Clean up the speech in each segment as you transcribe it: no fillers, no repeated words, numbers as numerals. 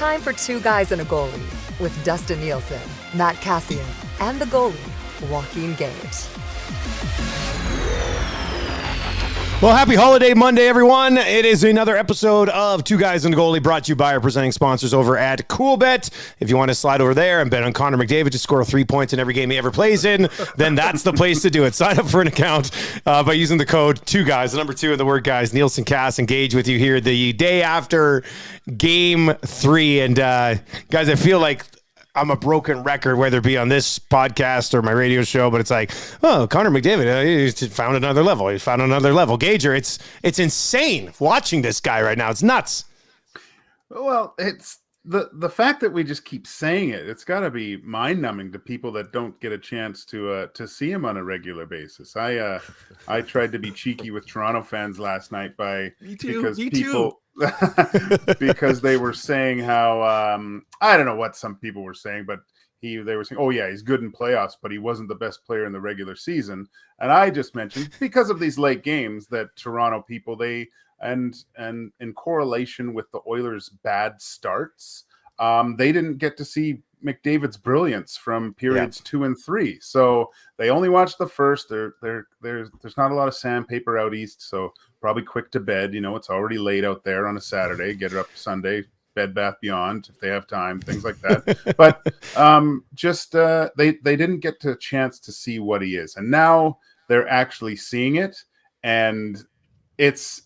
time for Two Guys and a Goalie with Dustin Nielsen, Matt Cassian, and the goalie, Joaquin Gate. Well, happy holiday Monday, everyone. It is another episode of Two Guys and a Goalie brought to you by our presenting sponsors over at CoolBet. If you want to slide over there and bet on Connor McDavid to score 3 points in every game he ever plays in, then that's the place to do it. Sign up for an account by using the code 2GUYS, the number 2 and the word guys. Nielsen Cass engage with you here the day after Game 3. And guys, I feel like I'm a broken record, whether it be on this podcast or my radio show, but it's like, oh, Connor McDavid, he found another level. He found another level. Gager, it's insane watching this guy right now. It's nuts. Well, it's the fact that we just keep saying it. It's got to be mind-numbing to people that don't get a chance to see him on a regular basis. I tried to be cheeky with Toronto fans last night because they were saying how I don't know what some people were saying, but they were saying, oh yeah, he's good in playoffs, but he wasn't the best player in the regular season. And I just mentioned because of these late games that Toronto people, and in correlation with the Oilers' bad starts, they didn't get to see McDavid's brilliance from periods 2 and 3. So they only watched the first. There's not a lot of sandpaper out east, so probably quick to bed. You know, it's already late out there on a Saturday. Get it up Sunday, Bed Bath Beyond if they have time, things like that. But they didn't get a chance to see what he is, and now they're actually seeing it, and it's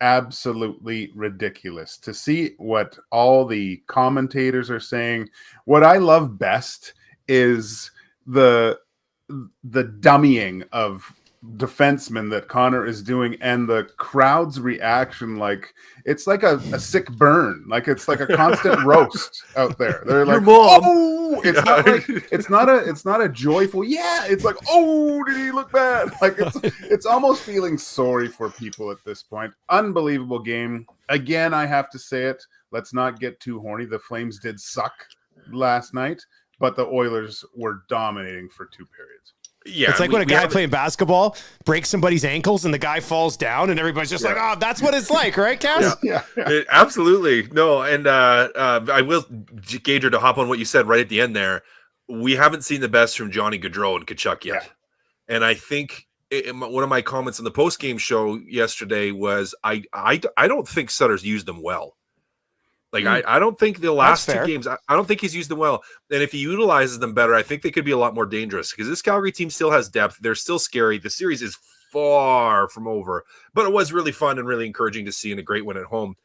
absolutely ridiculous to see what all the commentators are saying. What I love best is the dummying of defensemen that Connor is doing, and the crowd's reaction, like it's like a sick burn, like it's like a constant roast out there. They're like, oh, it's not a joyful, yeah, it's like, oh, did he look bad? Like it's almost feeling sorry for people at this point. Unbelievable game. Again, I have to say it, let's not get too horny. The Flames did suck last night, but the Oilers were dominating for 2 periods. Yeah, it's like when a guy playing basketball breaks somebody's ankles and the guy falls down and everybody's just like, oh, that's what it's like, right, Cass? Yeah. Absolutely. No, and I will, Gager, to hop on what you said right at the end there, we haven't seen the best from Johnny Gaudreau and Tkachuk yet. Yeah. And I think one of my comments in the post-game show yesterday was I don't think Sutter's used them well. Like, I don't think the last 2 games, I don't think he's used them well. And if he utilizes them better, I think they could be a lot more dangerous because this Calgary team still has depth. They're still scary. The series is far from over, but it was really fun and really encouraging to see, and a great win at home.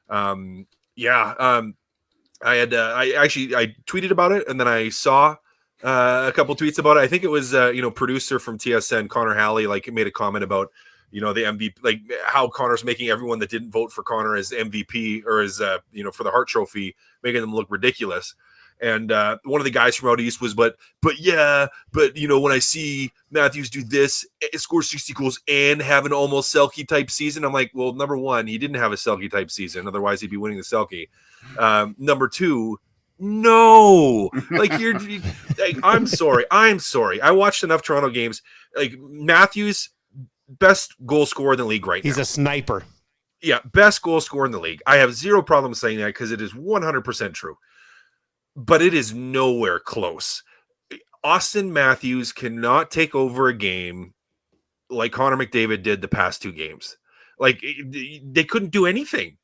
I tweeted about it, and then I saw a couple tweets about it. I think it was, producer from TSN, Connor Halley, like made a comment about, the MVP, like how Connor's making everyone that didn't vote for Connor as MVP or as, for the Hart Trophy, making them look ridiculous. And one of the guys from out east was, but when I see Matthews do this, score 60 goals and have an almost Selke type season, I'm like, well, number one, he didn't have a Selke type season. Otherwise he'd be winning the Selke. Number two, no, like I'm sorry. I watched enough Toronto games. Like Matthews, best goal scorer in the league right now. He's a sniper. Yeah, best goal scorer in the league. I have zero problem saying that because it is 100% true. But it is nowhere close. Austin Matthews cannot take over a game like Connor McDavid did the past 2 games. Like, they couldn't do anything.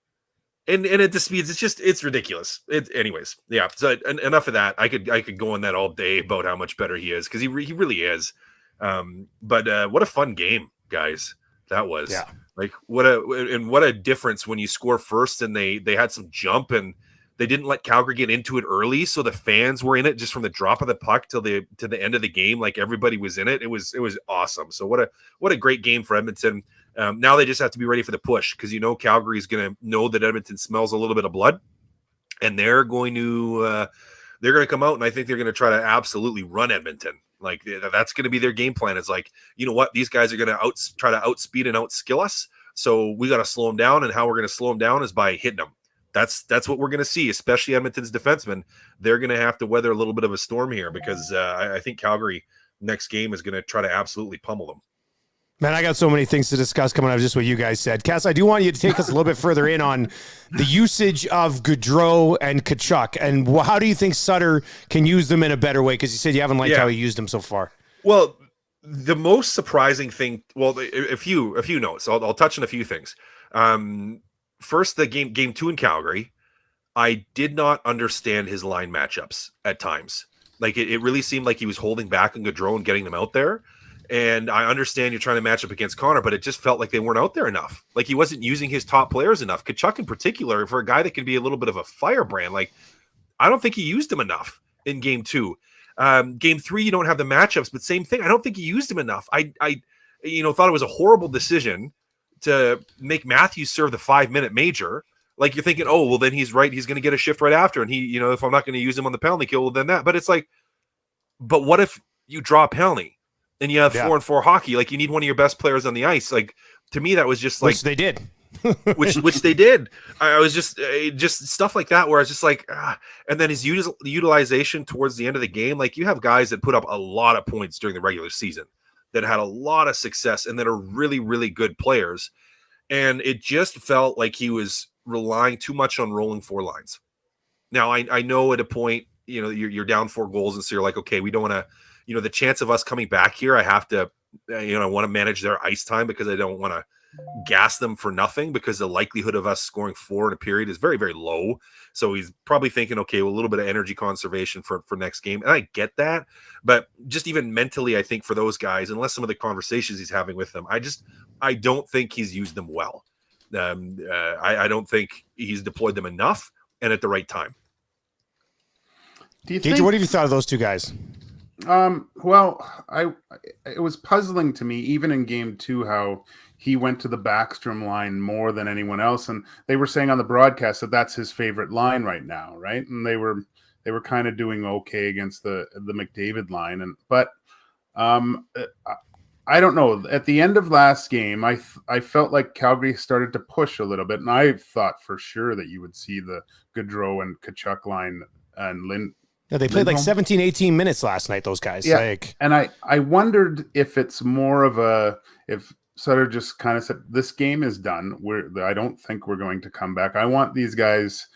And at the speeds, it's ridiculous. Anyways, yeah. So enough of that. I could go on that all day about how much better he is because he really is. But what a fun game, guys, that was. Yeah. Like what a difference when you score first and they had some jump and they didn't let Calgary get into it early, so the fans were in it just from the drop of the puck to the end of the game. Like everybody was in it. It was awesome. So what a great game for Edmonton. Now they just have to be ready for the push because Calgary is going to know that Edmonton smells a little bit of blood, and they're going to come out and I think they're going to try to absolutely run Edmonton. Like that's going to be their game plan. It's like, you know what, these guys are going to try to outspeed and outskill us. So we got to slow them down, and how we're going to slow them down is by hitting them. That's what we're going to see, especially Edmonton's defensemen. They're going to have to weather a little bit of a storm here because I think Calgary next game is going to try to absolutely pummel them. Man, I got so many things to discuss coming out of just what you guys said. Cass, I do want you to take us a little bit further in on the usage of Gaudreau and Tkachuk, and how do you think Sutter can use them in a better way? Because you said you haven't liked how he used them so far. Well, the most surprising thing, a few notes. I'll touch on a few things. First, the game 2 in Calgary, I did not understand his line matchups at times. Like it really seemed like he was holding back on Gaudreau and getting them out there. And I understand you're trying to match up against Connor, but it just felt like they weren't out there enough. Like he wasn't using his top players enough. Tkachuk in particular, for a guy that can be a little bit of a firebrand, like I don't think he used him enough in game 2. Game 3, you don't have the matchups, but same thing. I don't think he used him enough. I thought it was a horrible decision to make Matthews serve the 5-minute major. Like you're thinking, oh, well then he's right. He's going to get a shift right after. And he, if I'm not going to use him on the penalty kill, well then that, but it's like, but what if you draw a penalty? And you have 4-on-4 hockey, like you need one of your best players on the ice. Like to me, that was just like which they did, which they did. I was just stuff like that where I was just like, and then his utilization towards the end of the game. Like you have guys that put up a lot of points during the regular season that had a lot of success and that are really, really good players. And it just felt like he was relying too much on rolling 4 lines. Now I know at a point, you're down 4 goals, and so you're like, okay, we don't want to. The chance of us coming back here, I have to, I want to manage their ice time because I don't want to gas them for nothing, because the likelihood of us scoring 4 in a period is very, very low. So he's probably thinking, okay, well, a little bit of energy conservation for next game. And I get that. But just even mentally, I think for those guys, unless some of the conversations he's having with them, I don't think he's used them well. I don't think he's deployed them enough and at the right time. Gage, what have you thought of those two guys? Well, it was puzzling to me, even in game 2, how he went to the Backstrom line more than anyone else. And they were saying on the broadcast that that's his favorite line right now. Right. And they were kind of doing okay against the McDavid line. But I don't know. At the end of last game, I felt like Calgary started to push a little bit. And I thought for sure that you would see the Gaudreau and Tkachuk line and Yeah, they played like 17, 18 minutes last night, those guys. Yeah. And I wondered if it's more of if Sutter just kind of said, this game is done. I don't think we're going to come back. I want these guys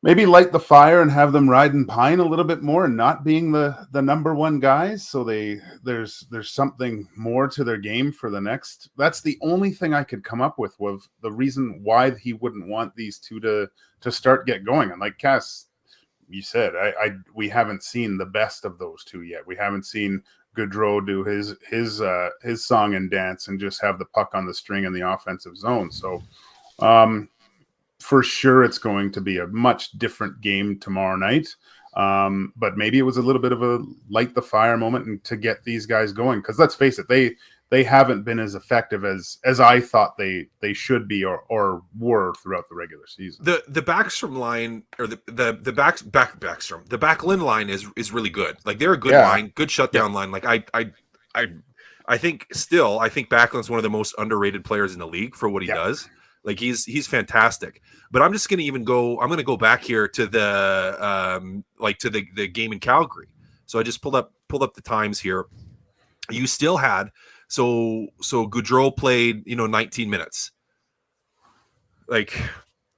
maybe light the fire and have them ride and pine a little bit more and not being the number one guys. So there's something more to their game for the next. That's the only thing I could come up with the reason why he wouldn't want these two to get going. And like Cass, you said, we haven't seen the best of those two yet. We haven't seen Gaudreau do his song and dance and just have the puck on the string in the offensive zone. So for sure it's going to be a much different game tomorrow night. But maybe it was a little bit of a light the fire moment and to get these guys going. Because let's face it, they haven't been as effective as I thought they should be or were throughout the regular season. The Backstrom line, or the Backstrom, the Backlund line is really good. Like they're a good line, good shutdown line. Like I think Backlund's one of the most underrated players in the league for what he does. Like he's fantastic. But I'm just going to I'm going to go back here to the game in Calgary. So I just pulled up the times here. You still had So Gaudreau played, 19 minutes, like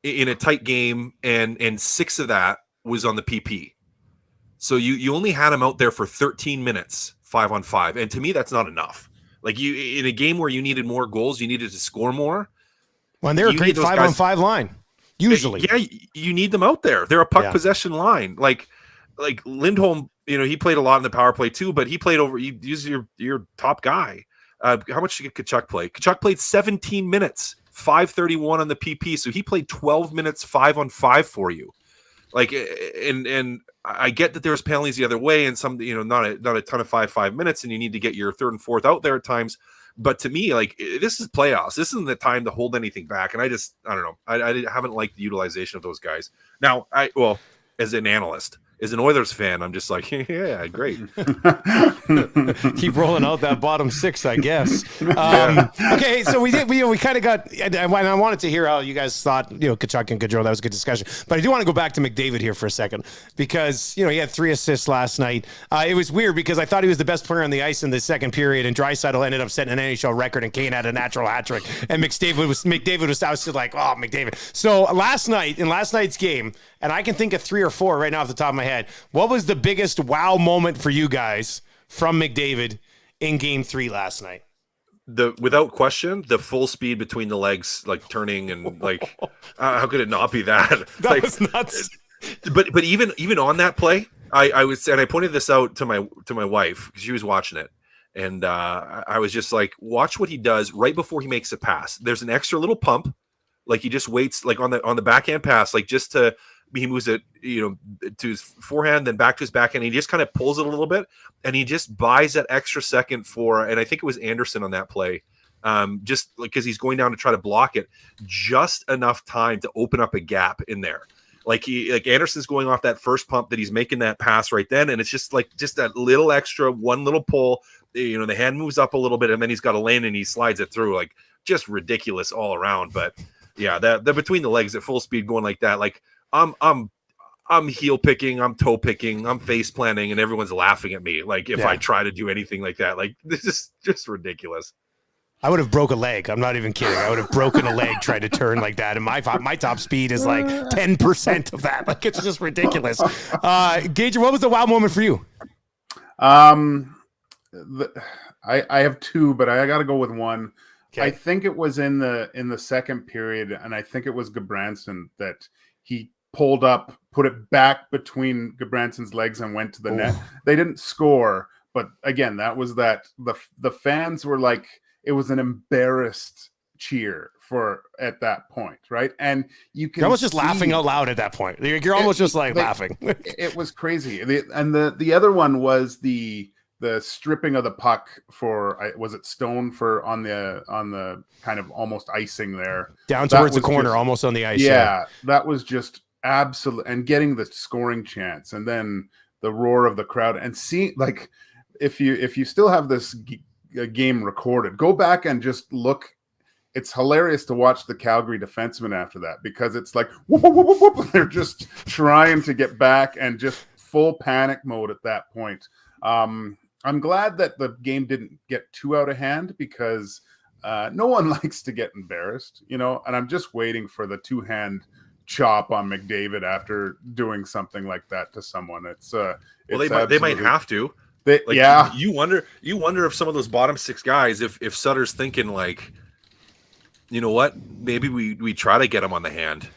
in a tight game, and 6 of that was on the PP. So you only had him out there for 13 minutes, 5-on-5, and to me that's not enough. Like in a game where you needed more goals, you needed to score more. Well, they're a great 5-on-5 line. Usually, yeah, you need them out there. They're a puck possession line. Like Lindholm, he played a lot in the power play too, but he played over. You use your top guy. How much did Tkachuk play? Tkachuk played 17 minutes, 5:31 on the PP. So he played 12 minutes, 5-on-5 for you. Like, and I get that there's penalties the other way, and some, not a ton of 5 minutes, and you need to get your 3rd and 4th out there at times. But to me, like, this is playoffs. This isn't the time to hold anything back. And I don't know. I haven't liked the utilization of those guys. Now, as an analyst, as an Oilers fan, I'm just like, yeah, great. Keep rolling out that bottom six, I guess. Okay, so we kind of got, and I wanted to hear how you guys thought, Tkachuk and Gaudreau. That was a good discussion. But I do want to go back to McDavid here for a second because, he had 3 assists last night. It was weird because I thought he was the best player on the ice in the second period, and Draisaitl ended up setting an NHL record, and Kane had a natural hat trick, and McDavid was, I was still like, oh, McDavid. So in last night's game, and I can think of 3 or 4 right now off the top of my head, what was the biggest wow moment for you guys from McDavid in Game 3 last night? Without question, the full speed between the legs, like turning and like, how could it not be that? That was nuts. But even on that play, I was, and I pointed this out to my wife because she was watching it, and I was just like, watch what he does right before he makes a pass. There's an extra little pump, like he just waits, like on the backhand pass, like just to. He moves it, to his forehand, then back to his backhand. He just kind of pulls it a little bit, and he just buys that extra second for. And I think it was Anderson on that play, just because he's going down to try to block it, just enough time to open up a gap in there. Like Anderson's going off that first pump that he's making that pass right then, and it's just that little extra one little pull. The hand moves up a little bit, and then he's got a lane and he slides it through. Like just ridiculous all around. But yeah, that between the legs at full speed going like that, like. I'm heel picking, I'm toe picking, I'm face planting, and everyone's laughing at me. Like if I try to do anything like that, like this is just ridiculous. I would have broke a leg. I'm not even kidding. I would have broken a leg trying to turn like that. And my top speed is like 10% of that. Like it's just ridiculous. Gage, what was the wow moment for you? I have 2, but I got to go with one. Okay. I think it was in the second period, and I think it was Gudbranson that he pulled up, put it back between Gudbranson's legs and went to the net. They didn't score, but again, that was the fans were like, it was an embarrassed cheer at that point, right? And you're almost just laughing out loud at that point. You're almost just laughing. It was crazy. And the other one was the stripping of the puck for, was it Stone for on the kind of almost icing there down towards the corner, almost on the ice. Yeah, that was just absolute, and getting the scoring chance, and then the roar of the crowd, and see, like, if you still have this game recorded, go back and just look. It's hilarious to watch the Calgary defensemen after that, because it's like whoop, whoop, whoop, whoop. They're just trying to get back and just full panic mode at that point. I'm glad that the game didn't get too out of hand, because no one likes to get embarrassed, and I'm just waiting for the 2-hand chop on McDavid after doing something like that to someone. They might have to. You wonder if some of those bottom 6 guys, if Sutter's thinking like, you know what, maybe we try to get him on the hand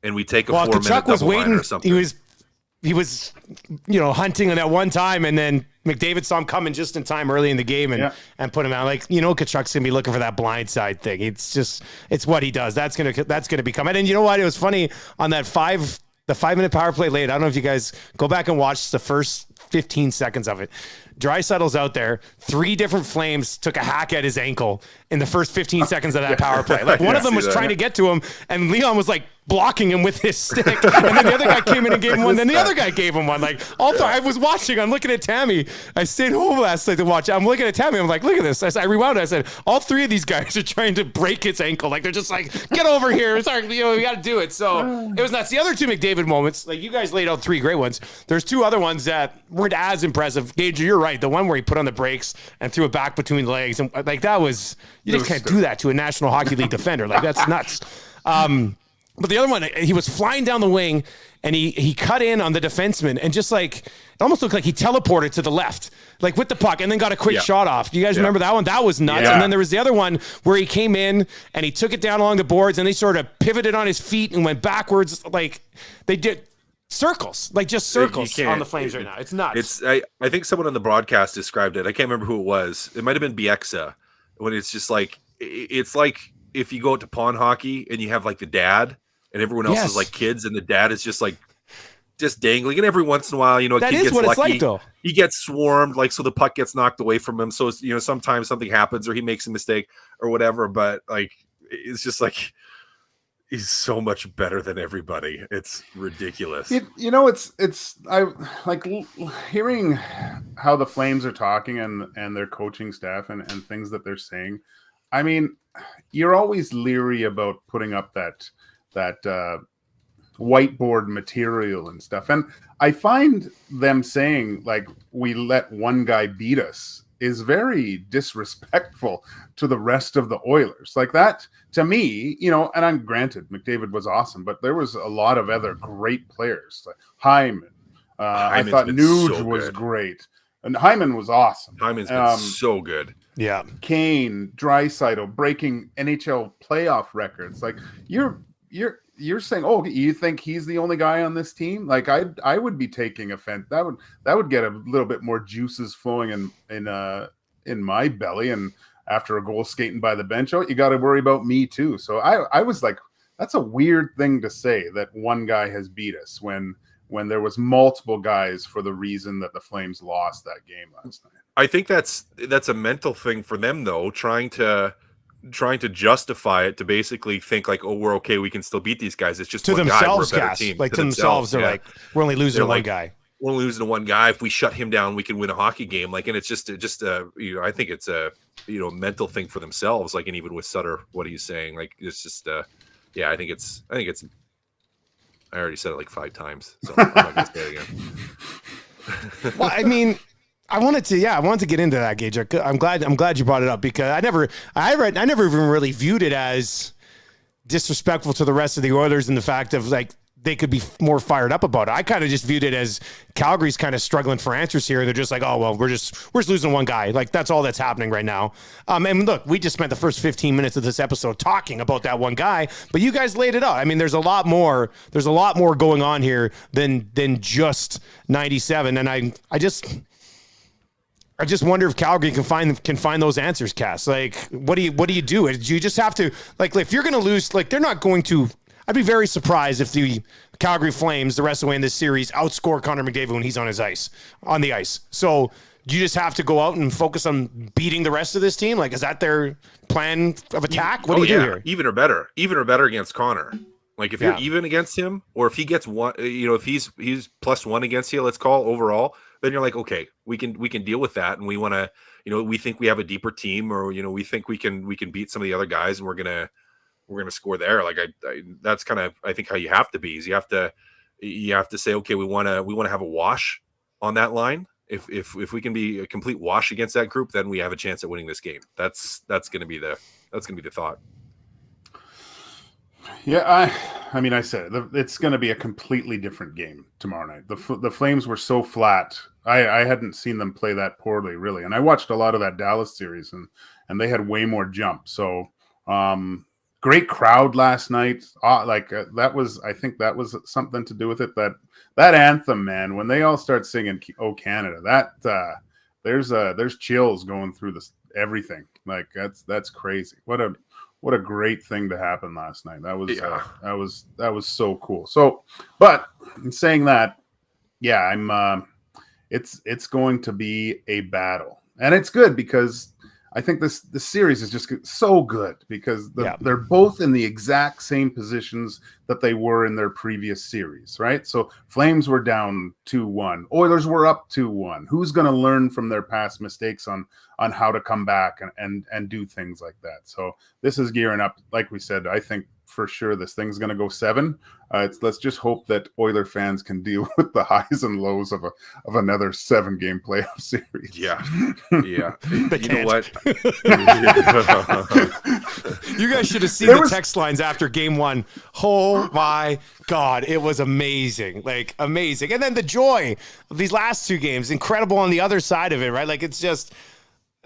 and we take a 4-minute double line or something. He was, hunting on that one time, and then McDavid saw him coming just in time early in the game and put him out. Like, Tkachuk's gonna be looking for that blind side thing. It's what he does. That's gonna become it. And you know what? It was funny on that 5-minute power play late. I don't know if you guys go back and watch the first 15 seconds of it. Draisaitl's out there. 3 different Flames took a hack at his ankle in the first 15 seconds of that power play. Like one of them was trying to get to him, and Leon was like blocking him with his stick. And then the other guy came in and gave him one. Then the other guy gave him one. Like I was watching. I'm looking at Tammy. I stayed home last night to watch. I'm looking at Tammy. I'm like, look at this. I rewound it. I said, all 3 of these guys are trying to break his ankle. Like they're just like, get over here. It's our, we got to do it. So it was nuts. The other 2 McDavid moments, like you guys laid out 3 great ones. There's 2 other ones that weren't as impressive. Gage, you're right. The one where he put on the brakes and threw it back between legs, and like that was, you just can't do that to a National Hockey League defender. Like that's nuts. But the other one, he was flying down the wing, and he cut in on the defenseman, and just like it almost looked like he teleported to the left, like with the puck, and then got a quick shot off. Do you guys remember that one? That was nuts. And then there was the other one where he came in and he took it down along the boards, and they sort of pivoted on his feet and went backwards. Like they did circles, like just circles on the Flames right now. It's nuts. I think someone on the broadcast described it. I can't remember who it was. It might have been Bieksa, when it's just like, it's like if you go to pawn hockey and you have like the dad and everyone else is like kids, and the dad is just like just dangling, and every once in a while, a that kid is gets what lucky. It's like, though. He gets swarmed, like, so the puck gets knocked away from him. So sometimes something happens or he makes a mistake or whatever. But like, it's just like He's so much better than everybody. It's ridiculous. I like hearing how the Flames are talking and their coaching staff and things that they're saying. I mean, you're always leery about putting up that whiteboard material and stuff. And I find them saying, like, we let one guy beat us is very disrespectful to the rest of the Oilers. Like that, to me, and I'm granted McDavid was awesome, but there was a lot of other great players. Like Hyman. I thought Nuge was great. And Hyman was awesome. Hyman's been so good. Yeah. Kane, Draisaitl breaking NHL playoff records. Like you're saying, oh, you think he's the only guy on this team? Like I would be taking offense. That would get a little bit more juices flowing in my belly. And after a goal skating by the bench, you got to worry about me too. So I was like, that's a weird thing to say, that one guy has beat us when there was multiple guys for the reason that the Flames lost that game last night. I think that's a mental thing for them though, trying to justify it, to basically think like, oh, we're okay, we can still beat these guys. It's just to one themselves, guy, we're a better team. Like to themselves, they're like, we're only losing to one guy. We're only losing to one guy. If we shut him down, we can win a hockey game. Like, and it's just I think it's a mental thing for themselves. Like, and even with Sutter, what he's saying, like, it's just I think it's. I already said it like 5 times, so I'm not gonna say it again. Well, I mean, I wanted to get into that, Gage. I'm glad you brought it up, because I never even really viewed it as disrespectful to the rest of the Oilers in the fact of like they could be more fired up about it. I kind of just viewed it as Calgary's kind of struggling for answers here. They're just like, oh, well, we're just losing one guy. Like, that's all that's happening right now. And look, we just spent the first 15 minutes of this episode talking about that one guy, but you guys laid it out. I mean, there's a lot more going on here than just 97. And I just wonder if Calgary can find those answers, Cass. Like, what do you do? Do you just have to, like, if you're going to lose, like, they're not going to. I'd be very surprised if the Calgary Flames the rest of the way in this series outscore Connor McDavid when he's on the ice. So do you just have to go out and focus on beating the rest of this team? Like, is that their plan of attack? What do you do here? Even or better against Connor. Like, if you're even against him, or if he gets one, if he's +1 against you, let's call overall, then you're like, okay, we can deal with that, and we want to, we think we have a deeper team, or we think we can beat some of the other guys, and we're gonna score there. Like, that's kind of, I think, how you have to be. Is you have to say, okay, we want to have a wash on that line. If we can be a complete wash against that group, then we have a chance at winning this game. That's gonna be the thought. Yeah, I mean, I said it, it's going to be a completely different game tomorrow night. The Flames were so flat. I hadn't seen them play that poorly, really. And I watched a lot of that Dallas series, and they had way more jump. So great crowd last night. That was something to do with it. That anthem, man, when they all start singing "Oh Canada," there's chills going through everything. Like, that's crazy. What a great thing to happen last night. That was so cool. So, but in saying that, yeah, it's going to be a battle, and it's good because I think this series is just so good because they're both in the exact same positions that they were in their previous series, right? So Flames were down 2-1. Oilers were up 2-1. Who's going to learn from their past mistakes on how to come back and do things like that? So this is gearing up. Like we said, I think for sure this thing's going to go 7. Let's just hope that Oiler fans can deal with the highs and lows of another 7-game playoff series. Yeah. But you know what? You guys should have seen the text lines after game 1. Oh my God, it was amazing. Like, amazing. And then the joy of these last 2 games, incredible on the other side of it, right? Like, it's just,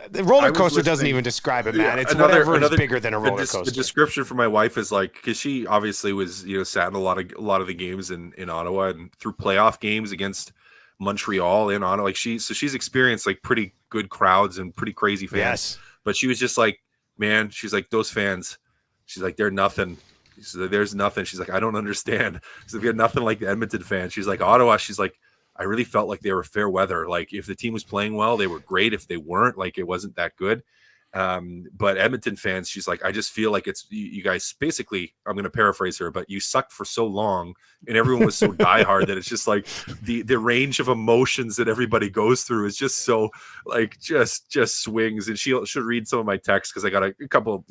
the roller coaster doesn't even describe it, man. It's whatever is bigger than a roller coaster. The description for my wife is like, because she obviously was, sat in a lot of the games in Ottawa and through playoff games against Montreal in Ottawa. Like, she's experienced like pretty good crowds and pretty crazy fans. Yes. But she was just like, man, she's like, those fans, she's like, they're nothing. She's like, there's nothing. She's like, I don't understand. She's like, we had nothing like the Edmonton fans. She's like, Ottawa, she's like, I really felt like they were fair weather. Like, if the team was playing well, they were great. If they weren't, like, it wasn't that good. But Edmonton fans, she's like, I just feel like it's you guys basically, I'm going to paraphrase her, but you sucked for so long and everyone was so diehard that it's just like the range of emotions that everybody goes through is just so like just swings. And she'll read some of my texts because I got a couple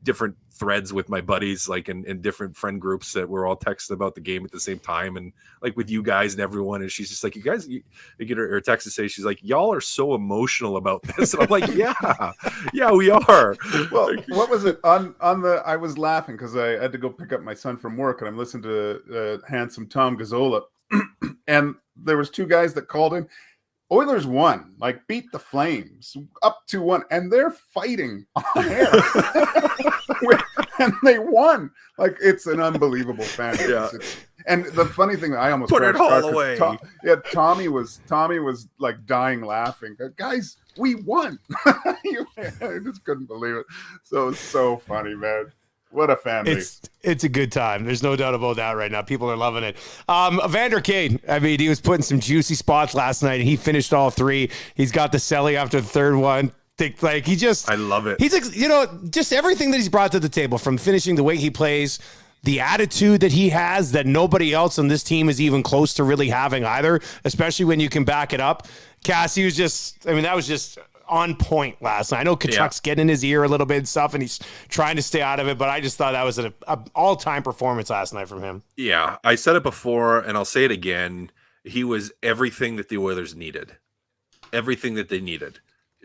different threads with my buddies, like in different friend groups that we're all texting about the game at the same time, and like with you guys and everyone. And she's just like, you guys, you get her text to say, she's like, y'all are so emotional about this. And I'm like, yeah, we are. Well, what was it on the? I was laughing because I had to go pick up my son from work, and I'm listening to handsome Tom Gazzola, and there was two guys that called in. Oilers won, like beat the Flames up 2-1, and they're fighting on air, and they won. Like it's an unbelievable fan base. Yeah. And the funny thing, I almost put it all away. Tommy was like dying laughing. Guys, we won! I just couldn't believe it. So it's so funny, man. What a fan base. It's a good time. There's no doubt about that right now. People are loving it. Evander Kane, I mean, he was putting some juicy spots last night, and he finished all three. He's got the celly after the third one. Like I love it. He's just everything that he's brought to the table, from finishing, the way he plays, the attitude that he has that nobody else on this team is even close to really having either, especially when you can back it up. Cassie was that was just on point last night. I know Kachuk's getting in his ear a little bit and stuff, and he's trying to stay out of it, but I just thought that was an all-time performance last night from him. Yeah, I said it before, and I'll say it again. He was everything that the Oilers needed. Everything that they needed.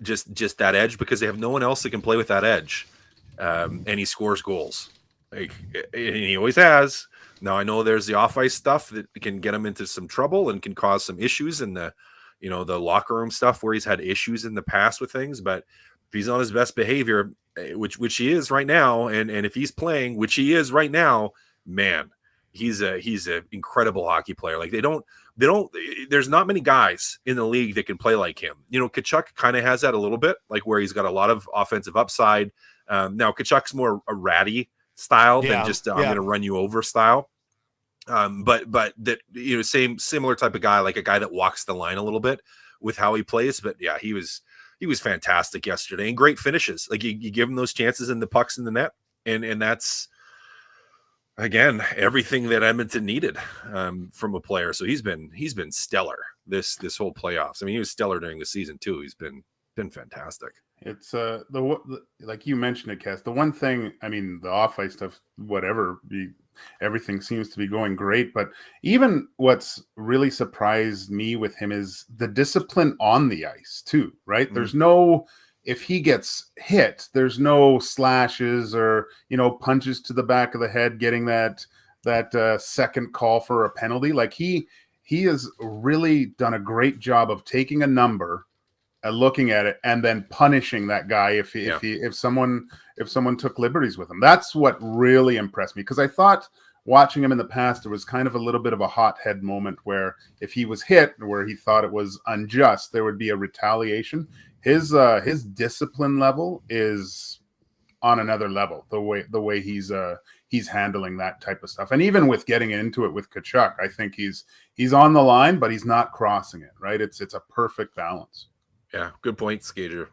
Just that edge, because they have no one else that can play with that edge. And he scores goals. Like, and he always has. Now, I know there's the off-ice stuff that can get him into some trouble and can cause some issues in the locker room stuff where he's had issues in the past with things, but if he's on his best behavior, which he is right now, and if he's playing, which he is right now, man, he's an incredible hockey player. Like there's not many guys in the league that can play like him. Kachuk kind of has that a little bit, like where he's got a lot of offensive upside. Now Kachuk's more a ratty style than just I'm going to run you over style. But that similar type of guy, like a guy that walks the line a little bit with how he plays. But yeah, he was fantastic yesterday, and great finishes. Like you give him those chances and the pucks in the net, and that's again everything that Edmonton needed from a player. So he's been stellar this whole playoffs. I mean, he was stellar during the season too. He's been fantastic. It's like you mentioned it, Cass. The one thing, I mean, the off-ice stuff, whatever. Everything seems to be going great, but even what's really surprised me with him is the discipline on the ice too, right? There's no, if he gets hit, there's no slashes or, punches to the back of the head, getting that second call for a penalty. Like he has really done a great job of taking a number, looking at it, and then punishing that guy if someone took liberties with him. That's what really impressed me, because I thought watching him in the past, there was kind of a little bit of a hothead moment where if he was hit where he thought it was unjust, there would be a retaliation. His discipline level is on another level. The way he's handling that type of stuff, and even with getting into it with Kachuk, I think he's on the line, but he's not crossing it. Right? It's a perfect balance. Yeah, good point, Skager.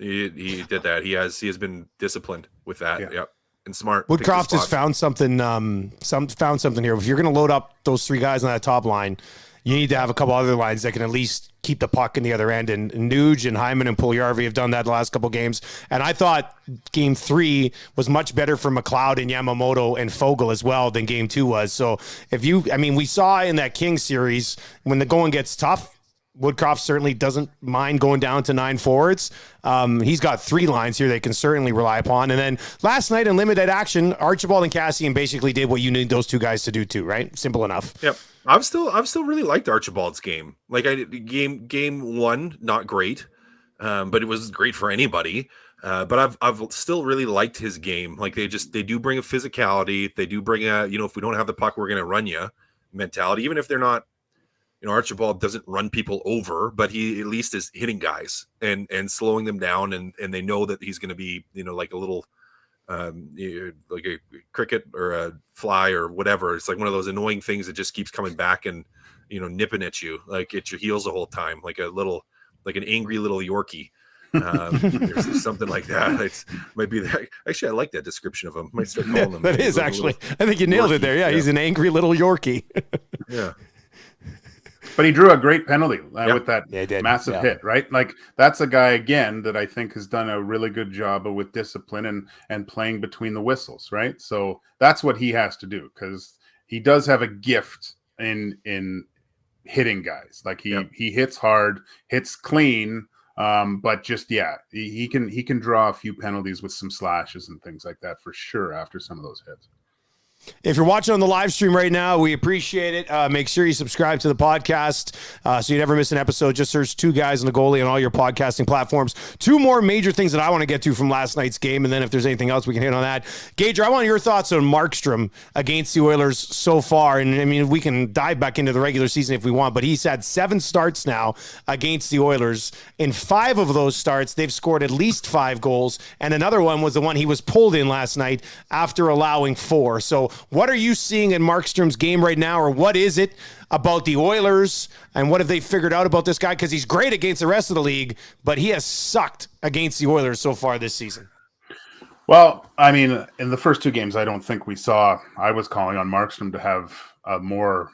He did that. He has been disciplined with that. Yeah. Yep, and smart. Woodcroft has found something. Found something here. If you're going to load up those three guys on that top line, you need to have a couple other lines that can at least keep the puck in the other end. And Nuge and Hyman and Puljujarvi have done that the last couple games. And I thought Game 3 was much better for McLeod and Yamamoto and Fogle as well than Game 2 was. So we saw in that Kings series when the going gets tough, Woodcroft certainly doesn't mind going down to 9 forwards. He's got 3 lines here they can certainly rely upon. And then last night in limited action, Archibald and Cassian basically did what you need those two guys to do too, right? Simple enough. Yep. I've still really liked Archibald's game. Like game 1, not great, but it was great for anybody. But I've still really liked his game. Like they do bring a physicality. They do bring a, if we don't have the puck, we're going to run you mentality, even if they're not. Archibald doesn't run people over, but he at least is hitting guys and slowing them down, and they know that he's going to be, like a little, like a cricket or a fly or whatever. It's like one of those annoying things that just keeps coming back and, nipping at you, like at your heels the whole time, like an angry little Yorkie. There's something like that. It might be that. Actually, I like that description of him. Might start calling him. That is actually. I think you nailed it there. Yeah, he's an angry little Yorkie. Yeah. But he drew a great penalty with that massive hit, right? Like that's a guy again that I think has done a really good job with discipline and playing between the whistles, right? So that's what he has to do, because he does have a gift in hitting guys. Like he hits hard, hits clean, but just he can draw a few penalties with some slashes and things like that for sure after some of those hits. If you're watching on the live stream right now, we appreciate it. Make sure you subscribe to the podcast so you never miss an episode. Just search Two Guys and a Goalie on all your podcasting platforms. Two more major things that I want to get to from last night's game, and then if there's anything else, we can hit on that. Gager, I want your thoughts on Markstrom against the Oilers so far. And, I mean, we can dive back into the regular season if we want, but he's had 7 starts now against the Oilers. In 5 of those starts, they've scored at least 5 goals, and another one was the one he was pulled in last night after allowing 4. So what are you seeing in Markstrom's game right now, or what is it about the Oilers, and what have they figured out about this guy? Because he's great against the rest of the league, but he has sucked against the Oilers so far this season. Well, I mean, in the first 2 games, I don't think I was calling on Markstrom to have a more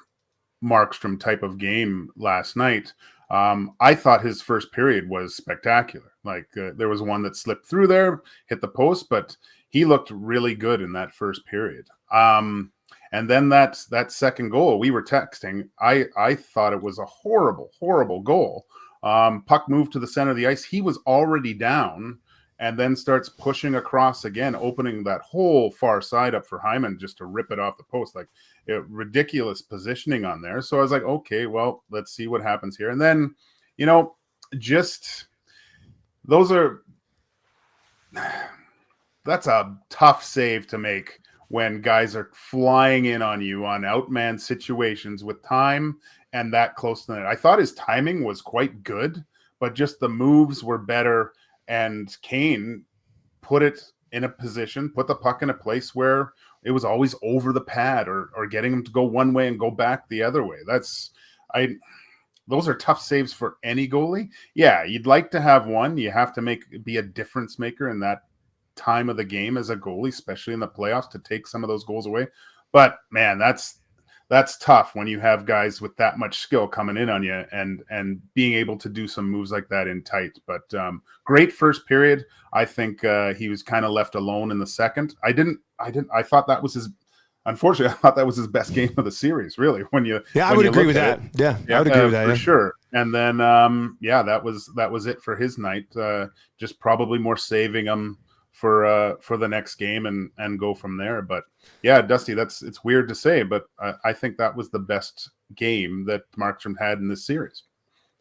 Markstrom type of game last night. I thought his first period was spectacular. Like there was one that slipped through there, hit the post, but he looked really good in that first period. And then that second goal, we were texting. I thought it was a horrible, horrible goal. Puck moved to the center of the ice. He was already down and then starts pushing across again, opening that whole far side up for Hyman just to rip it off the post. Like ridiculous positioning on there. So I was like, okay, well, let's see what happens here. And then, just that's a tough save to make when guys are flying in on you on outman situations with time and that close to the net. I thought his timing was quite good, but just the moves were better. And Kane put the puck in a place where it was always over the pad or getting him to go one way and go back the other way. Those are tough saves for any goalie. Yeah, you'd like to have one. You have to be a difference maker in that time of the game as a goalie, especially in the playoffs, to take some of those goals away. But man, that's tough when you have guys with that much skill coming in on you and being able to do some moves like that in tight. But great first period. I think he was kind of left alone in the second. I thought that was his. Unfortunately, I thought that was his best game of the series. Really, I would agree with that. I would agree with that for sure. And then that was it for his night. Just probably more saving him for the next game and go from there. But yeah, Dusty, it's weird to say, but I think that was the best game that Markstrom had in this series.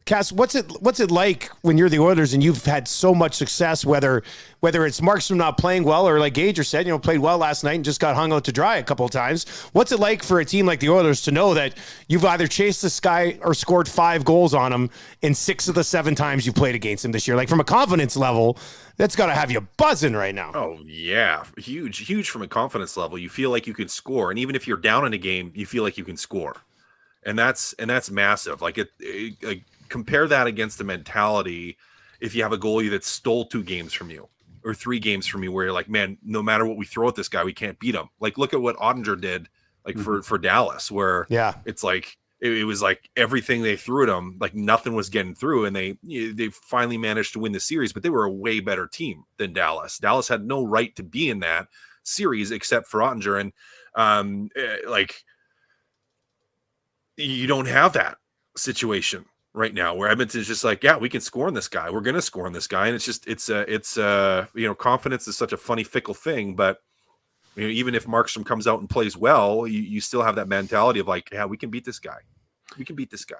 Cass, what's it like when you're the Oilers and you've had so much success, whether it's Markstrom not playing well or like Gager said, played well last night and just got hung out to dry a couple of times. What's it like for a team like the Oilers to know that you've either chased this guy or scored 5 goals on him in 6 of the 7 times you played against him this year? Like from a confidence level, that's got to have you buzzing right now. Oh yeah, huge from a confidence level. You feel like you can score, and even if you're down in a game, you feel like you can score, and that's massive. Like compare that against the mentality if you have a goalie that stole 2 games from you or 3 games from you, where you're like, man, no matter what we throw at this guy, we can't beat him. Like, look at what Ottinger did, like for Dallas, where it's like it was like everything they threw at him, like nothing was getting through, and they finally managed to win the series. But they were a way better team than Dallas. Dallas had no right to be in that series except for Ottinger, and like you don't have that situation right now where Edmonton's just like, yeah, we can score on this guy. We're going to score on this guy. And it's confidence is such a funny, fickle thing, but even if Markstrom comes out and plays well, you still have that mentality of like, yeah, we can beat this guy. We can beat this guy.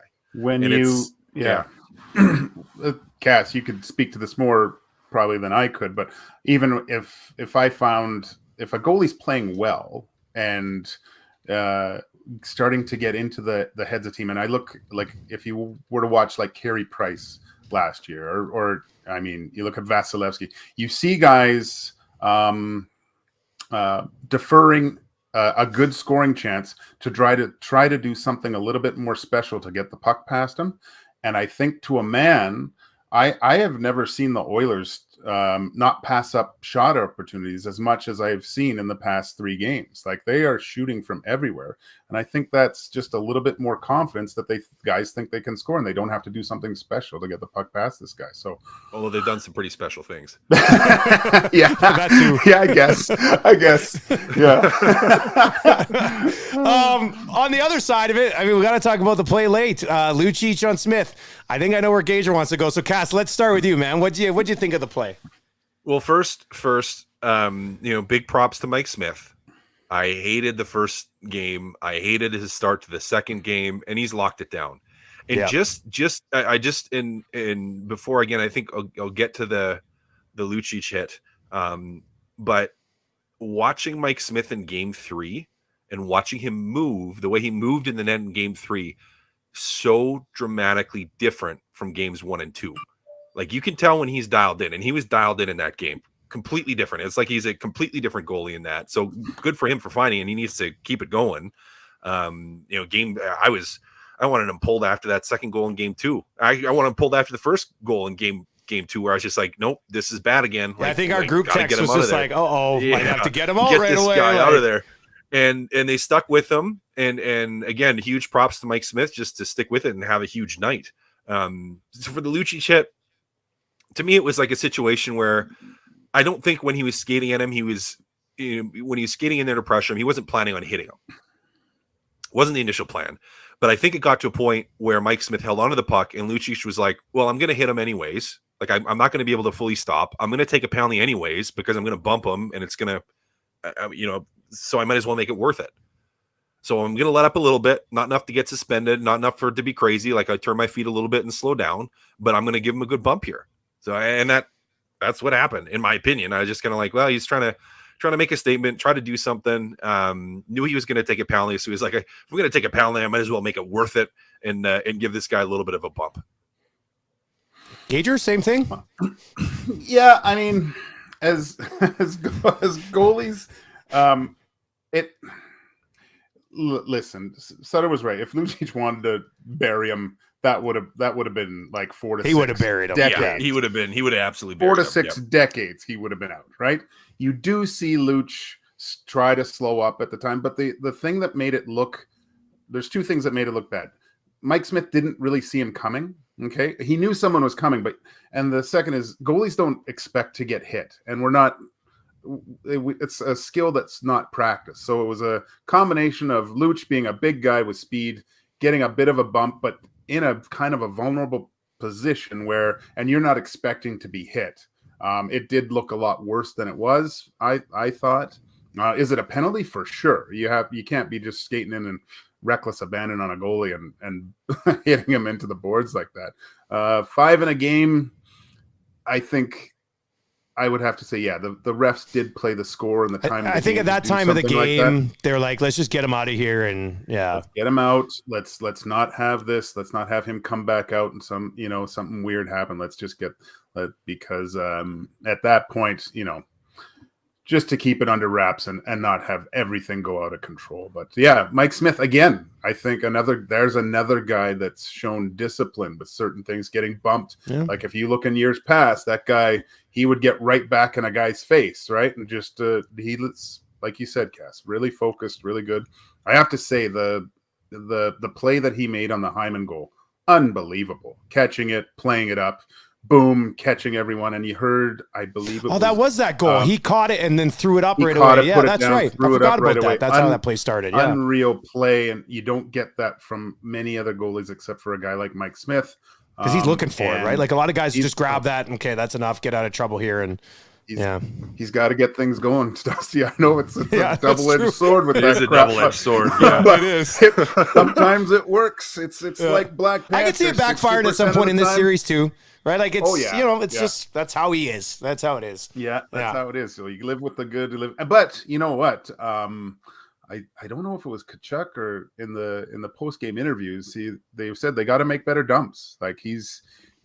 Cass, you could speak to this more probably than I could, but even if a goalie's playing well and, starting to get into the heads of team. And I look like if you were to watch like Carey Price last year, or I mean, you look at Vasilevsky, you see guys deferring a good scoring chance to try to do something a little bit more special to get the puck past him. And I think to a man, I have never seen the Oilers not pass up shot opportunities as much as I've seen in the past 3 games. Like, they are shooting from everywhere, and I think that's just a little bit more confidence that guys think they can score, and they don't have to do something special to get the puck past this guy. So, although they've done some pretty special things. yeah, that too. Yeah, I guess, yeah. On the other side of it, I mean, we got to talk about the play late. Lucic on Smith. I think I know where Gager wants to go. So, Cass, let's start with you, man. What'd you think of the play? Well, first, big props to Mike Smith. I hated the first game. I hated his start to the second game, and he's locked it down. And and before, again, I think I'll get to the Lucic hit. But watching Mike Smith in game 3 and watching him move the way he moved in the net in game 3, so dramatically different from games 1 and 2. Like, you can tell when he's dialed in, and he was dialed in that game. Completely different. It's like he's a completely different goalie in that. So good for him for finding, and he needs to keep it going. I wanted him pulled after that second goal in game 2. I wanted him pulled after the first goal in game 2, where I was just like, nope, this is bad again. Like, I think our group text was just like, might have to get him out right away. Guy out of there. And they stuck with him. And again, huge props to Mike Smith just to stick with it and have a huge night. So for the Lucic hit, to me, it was like a situation where I don't think when he was skating at him, when he was skating in there to pressure him, he wasn't planning on hitting him. Wasn't the initial plan. But I think it got to a point where Mike Smith held onto the puck, and Lucic was like, well, I'm going to hit him anyways. Like, I'm not going to be able to fully stop. I'm going to take a penalty anyways because I'm going to bump him, and it's going to, so I might as well make it worth it. So I'm going to let up a little bit, not enough to get suspended, not enough for it to be crazy. Like, I turn my feet a little bit and slow down, but I'm going to give him a good bump here. So, and that's what happened, in my opinion. I was just kind of like, well, he's trying to make a statement, try to do something. Knew he was going to take a penalty, so he was like, if we're going to take a penalty, I might as well make it worth it and give this guy a little bit of a bump. Gager, same thing. Yeah, I mean, as goalies, listen, Sutter was right. If Lucic wanted to bury him, that would have been like 4 to 6. He would have buried him. Decades. Yeah, he would have absolutely buried 4 to 6 decades. He would have been out, right? You do see Luch try to slow up at the time, but the thing that made it look, there's 2 things that made it look bad. Mike Smith didn't really see him coming. Okay, he knew someone was coming, and the second is goalies don't expect to get hit, and we're not. It's a skill that's not practiced. So it was a combination of Luch being a big guy with speed, getting a bit of a bump, but in a kind of a vulnerable position and you're not expecting to be hit. It did look a lot worse than it was. I thought. Is it a penalty? For sure. You can't be just skating in and reckless abandon on a goalie and hitting him into the boards like that. 5 in a game, I think I would have to say, yeah, the refs did play the score and the time. I think at that time of the game, they're like, let's just get him out of here and let's get him out. Let's not have this. Let's not have him come back out and something weird happen. Let's just because at that point, just to keep it under wraps and not have everything go out of control. But yeah, Mike Smith, again, I think there's another guy that's shown discipline with certain things, getting bumped. Yeah. Like if you look in years past, that guy, he would get right back in a guy's face, right? And just like you said, Cass, really focused, really good. I have to say the play that he made on the Hyman goal, unbelievable. Catching it, playing it up. Boom, catching everyone, and you heard, I believe it was... that was that goal. He caught it and then threw it up right away. Yeah, that's right. I forgot about that. That's how that play started. Yeah. Unreal play, and you don't get that from many other goalies except for a guy like Mike Smith. Because he's looking for it, right? Like a lot of guys just grab that, okay, that's enough, get out of trouble here, and he's got to get things going, Dusty. I know it's a double-edged sword with that. It is a double-edged sword. Yeah, it is. Sometimes it works. It's like Black Panther. I could see it backfiring at some point in this series too. Right, like it's it's just that's how he is. That's how it is. Yeah, that's how it is. So you live with the good, but you know what? I don't know if it was Kachuk or in the post game interviews. They said they got to make better dumps. Like he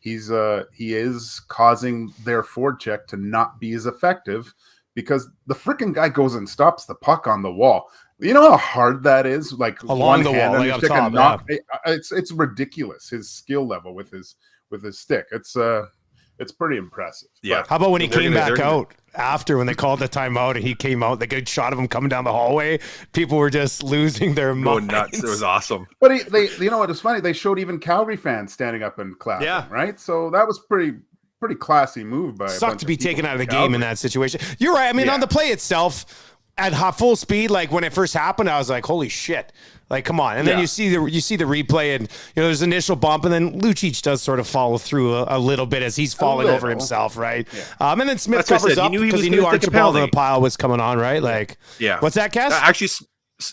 is causing their forecheck to not be as effective because the freaking guy goes and stops the puck on the wall. You know how hard that is? Like along the wall, like up top. It's ridiculous. His skill level with his stick. It's It's pretty impressive. Yeah. But How about when he They're came gonna- back they're gonna- out after when they called the timeout and he came out, they good shot of him coming down the hallway. People were just losing their going minds. nuts. It was awesome. But they, you know what? It's funny. They showed even Calgary fans standing up and clapping. Yeah. Right. So that was pretty classy move by. a Sucked bunch to of be people taken out of the from game in Calgary. that situation. You're right. I mean, Yeah. on the play itself, at full speed, like when it first happened, I was like, "Holy shit!" Like, come on. And then Yeah. you see the replay, and there's initial bump, and then Lucic does sort of follow through a little bit as he's falling over little. himself, right? Yeah. And then Smith That's what I covers said. He up knew he because was he gonna knew take a Archibald in the penalty. pile was coming on, right? Like, Yeah. what's that, Cass? Actually,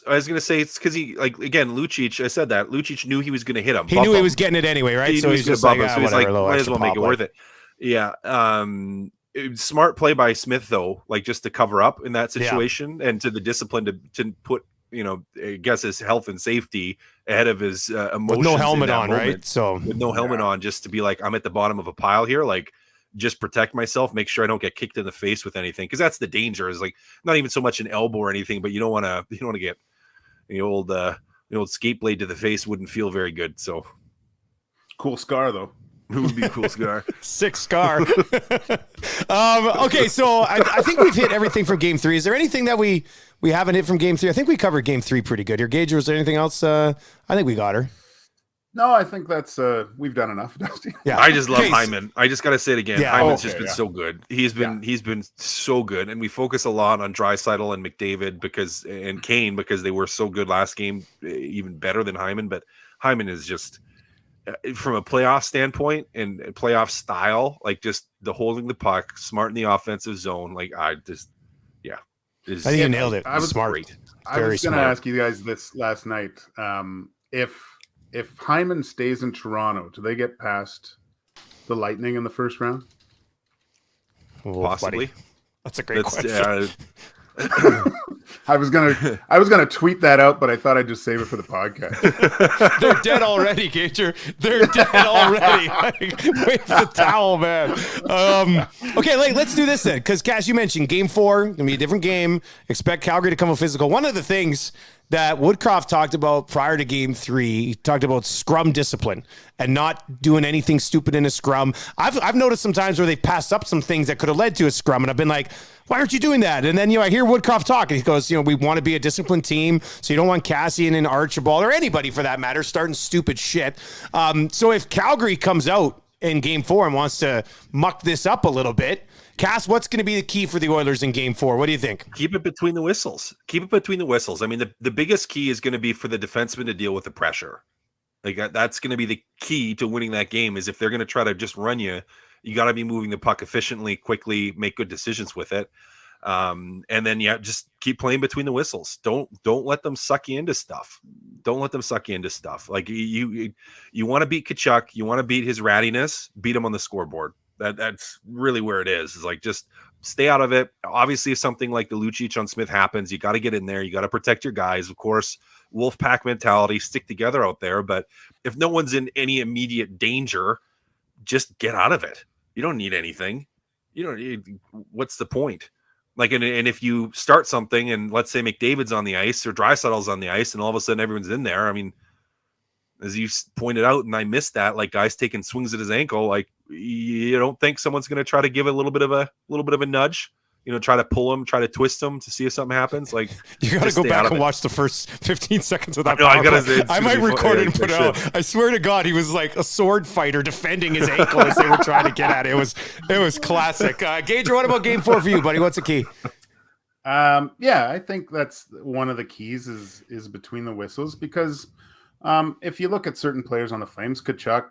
I was going to say it's because he, like, again, Lucic, I said that. Lucic knew he was going to hit him. He bump knew he him. was getting it anyway, right? He So knew he's he was just gonna like, bump him. So he's like, whatever, might as well make it worth it. it. Yeah. Smart play by Smith, though, like just to cover up in that situation and to the discipline to put, I guess his health and safety ahead of his emotions. With no helmet in that on, moment. right? So With no helmet on, just to be like, I'm at the bottom of a pile here, like just protect myself, make sure I don't get kicked in the face with anything, because that's the danger. Is like not even so much an elbow or anything, but you don't want to get the old skate blade to the face. Wouldn't feel very good. So Cool scar though. it would be a cool cigar. sick scar. Okay, so I think we've hit everything from Game 3. Is there anything that we haven't hit from Game 3? I think we covered Game 3 pretty good here. Gage, was there anything else? I think we got her. No, I think that's we've done enough. Dusty. Yeah, I just love Okay, so- Hyman. I just got to say it again. Yeah. Hyman's Okay, just been yeah. so good. He's been so good, and we focus a lot on Draisaitl and McDavid and Kane because they were so good last game, even better than Hyman. But Hyman is just from a playoff standpoint and playoff style, like just the holding the puck, smart in the offensive zone. Like I think you nailed it. I was Smart. great. I Very was going to smart. ask you guys this last night. If Hyman stays in Toronto, do they get past the Lightning in the first round? Oh, Possibly. buddy. That's a great That's question. I was gonna tweet that out, but I thought I'd just save it for the podcast. They're dead already, Gager. They're dead already. Wait for the towel, man. Okay, let's do this then. Because, Cass, you mentioned Game 4, going to be a different game. Expect Calgary to come out physical. One of the things that Woodcroft talked about prior to Game 3, he talked about scrum discipline and not doing anything stupid in a scrum. I've noticed sometimes where they've passed up some things that could have led to a scrum, and I've been like, why aren't you doing that? And then, I hear Woodcroft talk, and he goes, we want to be a disciplined team, so you don't want Cassian and Archibald, or anybody for that matter, starting stupid shit. So if Calgary comes out in Game 4 and wants to muck this up a little bit, Cass, what's going to be the key for the Oilers in Game 4? What do you think? Keep it between the whistles. Keep it between the whistles. I mean, the biggest key is going to be for the defenseman to deal with the pressure. Like that's going to be the key to winning that game. Is if they're going to try to just run you, you got to be moving the puck efficiently, quickly, make good decisions with it, and then just keep playing between the whistles. Don't let them suck you into stuff. Don't let them suck you into stuff. Like you want to beat Tkachuk, you want to beat his rattiness, beat him on the scoreboard. That's really where it is. Is like just stay out of it. Obviously, if something like the Lucic on Smith happens, you got to get in there. You got to protect your guys. Of course, wolf pack mentality, stick together out there. But if no one's in any immediate danger, just get out of it. You don't need anything. What's the point? Like, and if you start something, and let's say McDavid's on the ice or Draisaitl's on the ice, and all of a sudden everyone's in there. I mean, as you pointed out, and I missed that, like guys taking swings at his ankle, like you don't think someone's going to try to give a little bit of a nudge, try to pull him, try to twist him to see if something happens. Like You got to go back and watch the first 15 seconds of that. No, I power gotta play. say, it's I gonna might be record it and fun. put it Yeah, out. I swear to God, he was like a sword fighter defending his ankle as they were trying to get at it. It was classic. Gager, what about Game 4 for you, buddy? What's the key? Yeah, I think that's one of the keys is between the whistles, because if you look at certain players on the Flames, Tkachuk,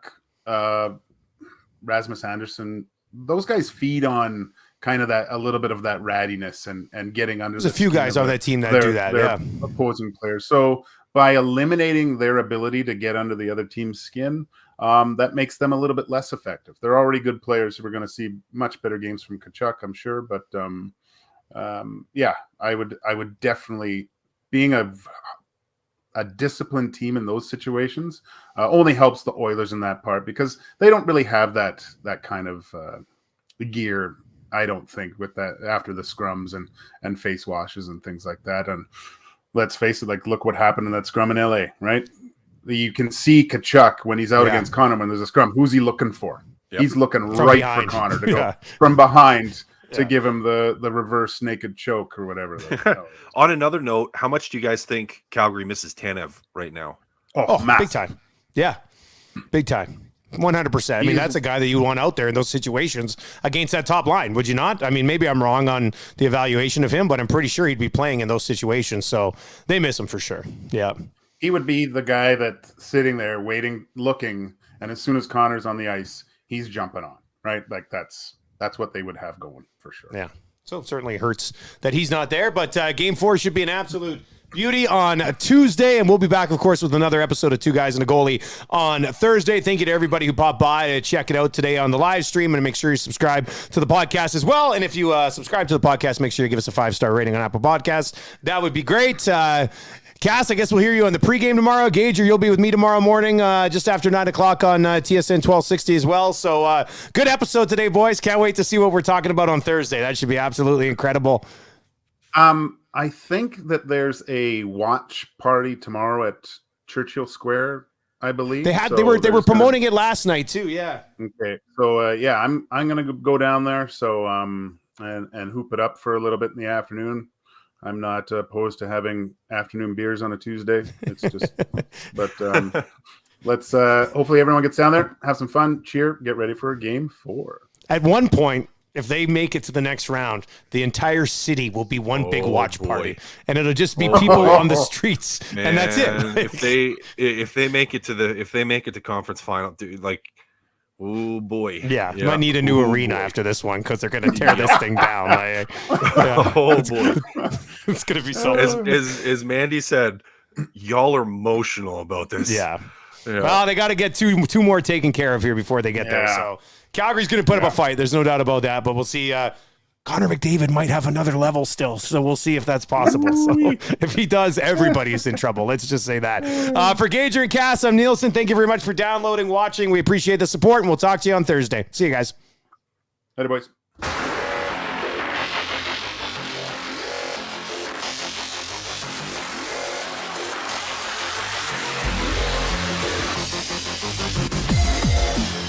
Rasmus Anderson, those guys feed on kind of that, a little bit of that rattiness and getting under. There's a few guys on that team that do that. their Yeah. opposing players. So by eliminating their ability to get under the other team's skin, that makes them a little bit less effective. They're already good players, so we're going to see much better games from Tkachuk, I'm sure. But yeah, I would definitely, being a disciplined team in those situations only helps the Oilers in that part, because they don't really have that kind of gear, I don't think, with that after the scrums and face washes and things like that. And let's face it, like look what happened in that scrum in LA, right? You can see Tkachuk when he's out against Connor when there's a scrum. Who's he looking for? Yep. He's looking From right behind. for Connor to Yeah. go from behind to Yeah. give him the reverse naked choke or whatever. On another note, how much do you guys think Calgary misses Tanev right now? Oh, massive. big time. Yeah, big time. 100%. I mean, He's- that's a guy that you want out there in those situations against that top line, would you not? I mean, maybe I'm wrong on the evaluation of him, but I'm pretty sure he'd be playing in those situations. So they miss him for sure. Yeah. He would be the guy that's sitting there waiting, looking, and as soon as Connor's on the ice, he's jumping on, right? Like that's what they would have going for sure. Yeah. So it certainly hurts that he's not there, but game 4 should be an absolute beauty on Tuesday, and we'll be back, of course, with another episode of Two Guys and a Goalie on Thursday. Thank you to everybody who popped by to check it out today on the live stream, and make sure you subscribe to the podcast as well. And if you subscribe to the podcast, make sure you give us a 5-star rating on Apple Podcasts. That would be great. Cass, I guess we'll hear you on the pregame tomorrow. Gage, you'll be with me tomorrow morning just after 9 o'clock on TSN 1260 as well. So good episode today, boys. Can't wait to see what we're talking about on Thursday. That should be absolutely incredible. I think that there's a watch party tomorrow at Churchill Square, I believe. They were promoting it last night too. Yeah. Okay. So yeah, I'm gonna go down there. So and hoop it up for a little bit in the afternoon. I'm not opposed to having afternoon beers on a Tuesday. It's just, but let's hopefully everyone gets down there, have some fun, cheer, get ready for game 4. At one point, if they make it to the next round, the entire city will be one big watch party, and it'll just be people on the streets, and that's it. If they make it to conference final, dude, like, oh boy, yeah, you might need a new arena after this one because they're going to tear this thing down. Oh boy, it's going to be so. As Mandy said, y'all are emotional about this. Yeah. Well, they got to get two more taken care of here before they get there. So Calgary's going to put up a fight. There's no doubt about that. But we'll see. Connor McDavid might have another level still, so we'll see if that's possible. So if he does, everybody's in trouble. Let's just say that. For Gager and Cass, I'm Nielsen. Thank you very much for downloading, watching. We appreciate the support, and we'll talk to you on Thursday. See you guys. Later, boys.